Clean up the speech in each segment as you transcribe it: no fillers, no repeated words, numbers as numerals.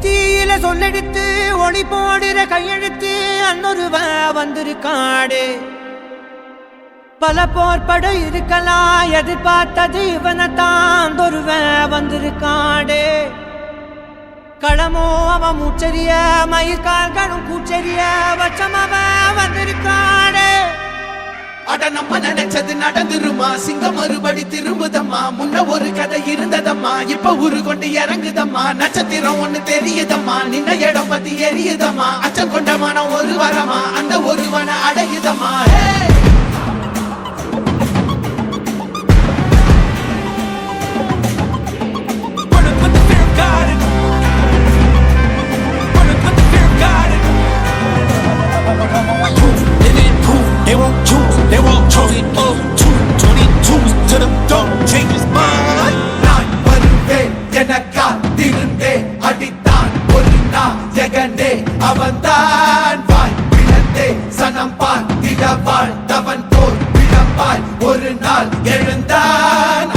தீயில சொல்லெடுத்து ஒளி போடுற கையெழுத்து அன்னொருவ வந்திருக்காடே பல போர்பட இருக்கலாம் எதிர்பார்த்தது இவனைத்தான் ஒருவ வந்திருக்காடே களமோ அவன் மூச்சரிய மயிர்கால்களும் கூச்சரிய வச்சம் அவன் வந்திருக்காடே அட நம்ம நினைச்சது நடந்துருமா சிங்கம் மறுபடி திரும்புதம்மா முன்ன ஒரு கதை இருந்ததம்மா இப்ப உரு கொண்டு இறங்குதம்மா நட்சத்திரம் ஒண்ணு தெரியுதம்மா நின்ன இடம் பத்தி எரியுதம்மா அச்சம் கொண்ட மனம் ஒரு வரமா அந்த ஒருவன அடையுதம்மா They won't choose, they won't choose it. 22 to the dome, change his mind. நான் வருவேன் எனக்கா திருந்தே அடித்தான் ஒரு நாள் ஜெகனே அவன்தான் வாய் பிளந்தே சனம் பார்த்திட வாழ்ந்தவன் போல் விழப்பாய் ஒரு நாள் எழுந்தான்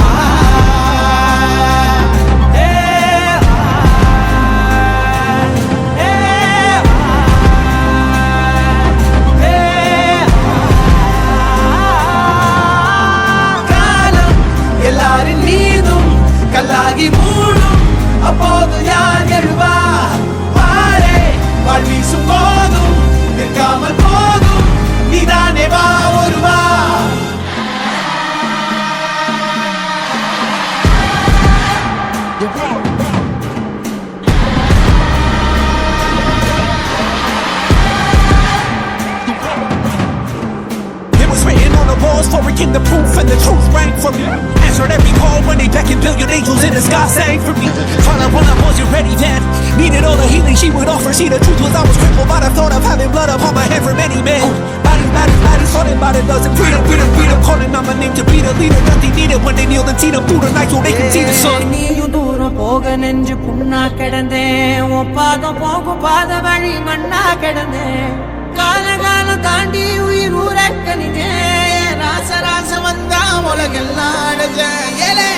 எல்லாரின் மீதும் கல்லாகி மூடும் அப்போது யார் எழுவா பாரே வாழ்வீசும் போதும் நிற்காமல் போதும் நீதானே வா ஒருவா For again the proof and the truth rang from me. Answered every call when they beckoned, billion angels in the sky sang for me. Trial when I wasn't ready then, needed all the healing she would offer. See the truth was I was crippled by the thought of having blood upon my head for many men. Bodies, thought about it doesn't freedom, calling out my name to be the leader. Nothing needed when they kneel and see them through the night so they can see the sun. நீயும் தூரம் போக நெஞ்சு புண்ணா கிடந்தேன் ஒப்பாதம் போகும் பாத வழி மண்ணா கிடந்தேன் காலகாலம் தாண்டி உயிர் ஊரக்கணிதேன் ராச வந்தா உலகெல்லாம் அடைஞ்ச ஏலே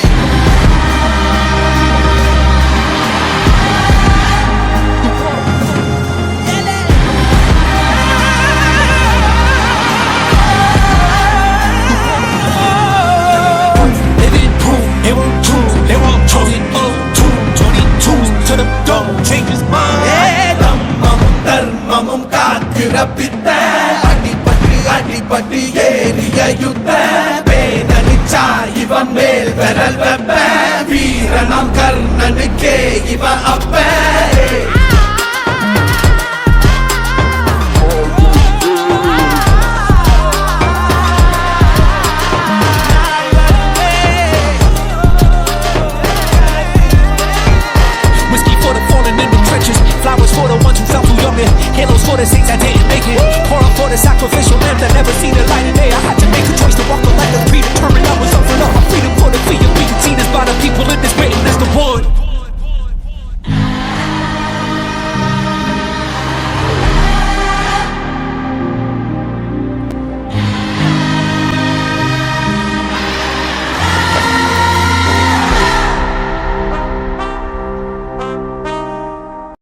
They won't choose, they won't choose it. 22 to the dome, change his mind. தம்மமும் தர்மமும் காத்திரப்பித்த அடிபட்டு ஏறிய யுத்த பேதனிச்சா இவன் மேல் விரல் வெப்ப வீரனாம் கர்ணனுக்கே இவன் அப்ப Flowers for the ones who felt too young and halos for the saints that didn't make it. Pour out for the sacrificial lamb that never seen the light of day. I had to make a choice to walk the light that's predetermined. I was offered up my freedom for the fear. We can see this by the people in this waiting as the one.